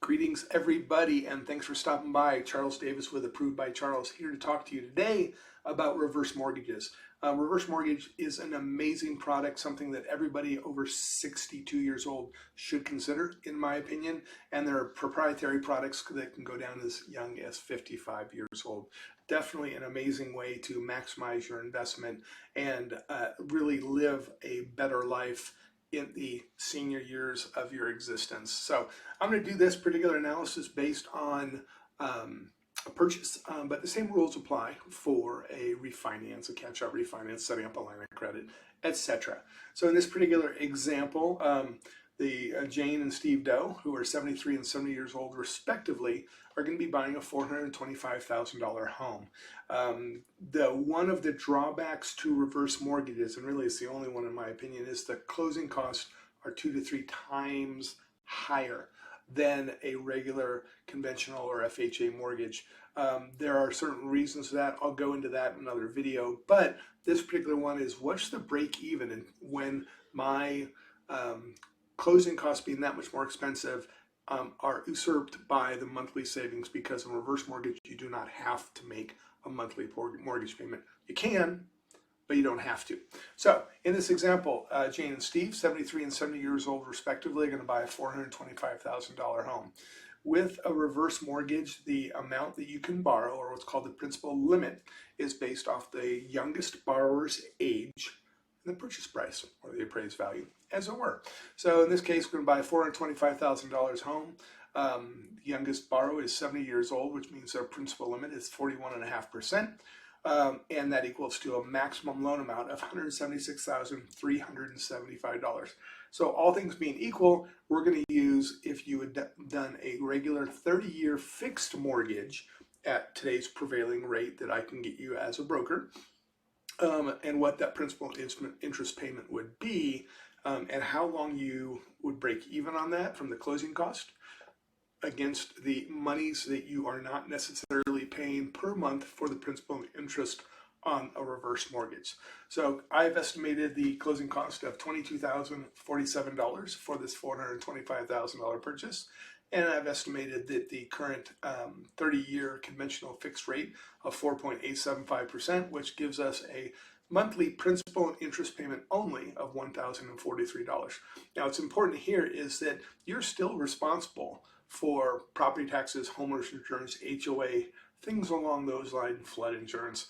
Greetings, everybody, and thanks for stopping by. Charles Davis with Approved by Charles, here to talk to you today about reverse mortgages. Reverse mortgage is an amazing product, something that everybody over 62 years old should consider, in my opinion. And there are proprietary products that can go down as young as 55 years old. Definitely an amazing way to maximize your investment and really live a better life in the senior years of your existence. So I'm going to do this particular analysis based on a purchase, but the same rules apply for a refinance, a catch-up refinance, setting up a line of credit, etc. So in this particular example, Jane and Steve Doe, who are 73 and 70 years old respectively, are going to be buying a $425,000 home. One of the drawbacks to reverse mortgages, and really it's the only one in my opinion, is the closing costs are 2 to 3 times higher than a regular conventional or FHA mortgage. There are certain reasons for that. I'll go into that in another video, but this particular one is what's the break even, and when my closing costs being that much more expensive are usurped by the monthly savings, because in reverse mortgage you do not have to make a monthly mortgage payment. You can, but you don't have to. So in this example, Jane and Steve, 73 and 70 years old respectively, are going to buy a $425,000 home. With a reverse mortgage, the amount that you can borrow, or what's called the principal limit, is based off the youngest borrower's age and the purchase price, or the appraised value, as it were. So in this case, we're going to buy a $425,000 home. The youngest borrower is 70 years old, which means their principal limit is 41.5%. And that equals to a maximum loan amount of $176,375. So all things being equal, we're going to use, if you had done a regular 30-year fixed mortgage at today's prevailing rate that I can get you as a broker, and what that principal interest payment would be, and how long you would break even on that from the closing cost against the monies that you are not necessarily paying per month for the principal and interest on a reverse mortgage. So I've estimated the closing cost of $22,047 for this $425,000 purchase. And I've estimated that the current 30-year conventional fixed rate of 4.875%, which gives us a monthly principal and interest payment only of $1,043. Now, what's important here is that you're still responsible for property taxes, homeowners insurance, HOA, things along those lines, flood insurance,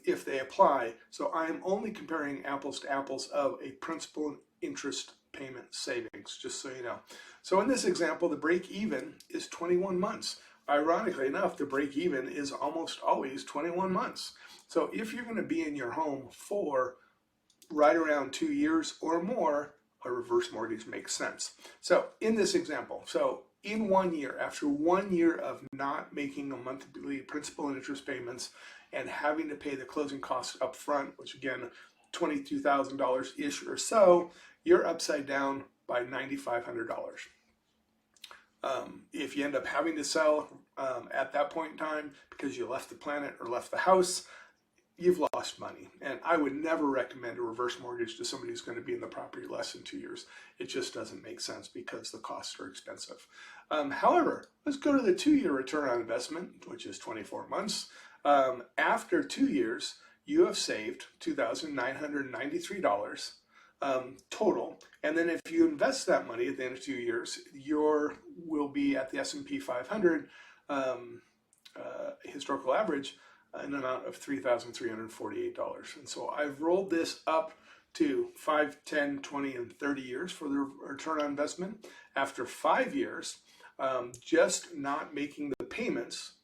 if they apply. So I'm only comparing apples to apples of a principal and interest payment savings, just so you know. So in this example, the break even is 21 months. Ironically enough, the break even is almost always 21 months. So if you're going to be in your home for right around 2 years or more, a reverse mortgage makes sense. So in this example, in 1 year, after 1 year of not making a monthly principal and interest payments and having to pay the closing costs up front, which again, $22,000-ish or so, you're upside down by $9,500. If you end up having to sell at that point in time because you left the planet or left the house, you've lost money. And I would never recommend a reverse mortgage to somebody who's going to be in the property less than 2 years. It just doesn't make sense because the costs are expensive. However, let's go to the 2-year return on investment, which is 24 months. After 2 years, you have saved $2,993 total. And then if you invest that money at the end of 2 years, will be at the S&P 500 historical average, an amount of $3,348. And so I've rolled this up to 5, 10, 20, and 30 years for the return on investment. After 5 years, just not making the payments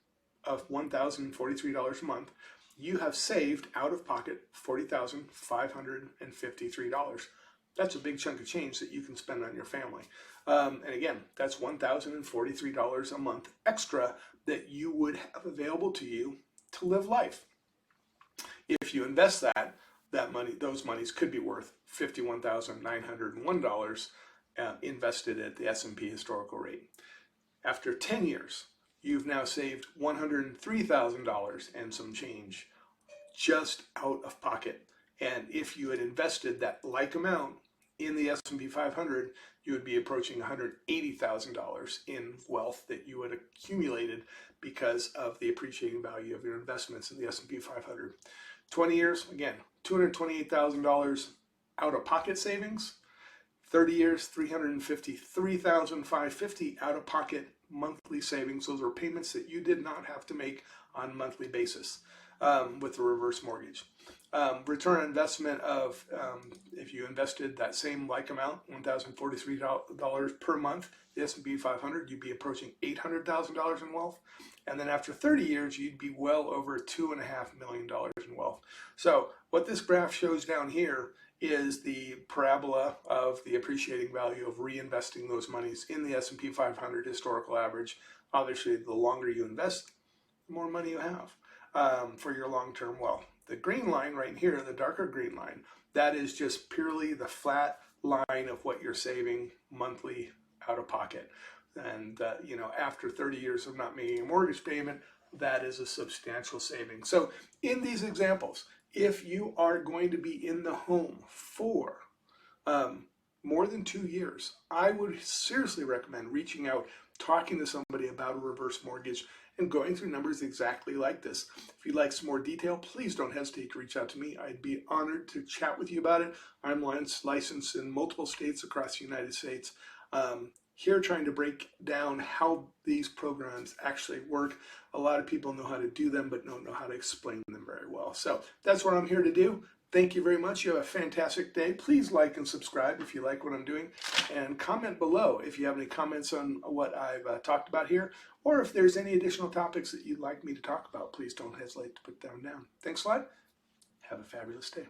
of $1,043 a month, you have saved out of pocket $40,553. That's a big chunk of change that you can spend on your family. And again, that's $1,043 a month extra that you would have available to you to live life. If you invest those monies could be worth $51,901 invested at the S&P historical rate. After 10 years, you've now saved $103,000 and some change just out of pocket. And if you had invested that like amount in the S&P 500, you would be approaching $180,000 in wealth that you had accumulated because of the appreciating value of your investments in the S&P 500. 20 years, again, $228,000 out-of-pocket savings. 30 years, $353,550 out-of-pocket monthly savings. Those are payments that you did not have to make on a monthly basis with a reverse mortgage. Return on investment of, if you invested that same like amount, $1,043 per month, the S&P 500, you'd be approaching $800,000 in wealth. And then after 30 years, you'd be well over $2.5 million in wealth. So what this graph shows down here is the parabola of the appreciating value of reinvesting those monies in the S&P 500 historical average. Obviously, the longer you invest, the more money you have for your long-term wealth. The green line right here, the darker green line, that is just purely the flat line of what you're saving monthly out of pocket. And after 30 years of not making a mortgage payment, that is a substantial saving. So in these examples, if you are going to be in the home for more than 2 years, I would seriously recommend reaching out, talking to somebody about a reverse mortgage, and going through numbers exactly like this. If you'd like some more detail, please don't hesitate to reach out to me. I'd be honored to chat with you about it. I'm licensed in multiple states across the United States. Here trying to break down how these programs actually work. A lot of people know how to do them, but don't know how to explain them very well. So that's what I'm here to do. Thank you very much. You have a fantastic day. Please like and subscribe if you like what I'm doing, and comment below if you have any comments on what I've talked about here, or if there's any additional topics that you'd like me to talk about. Please don't hesitate to put them down. Thanks a lot. Have a fabulous day.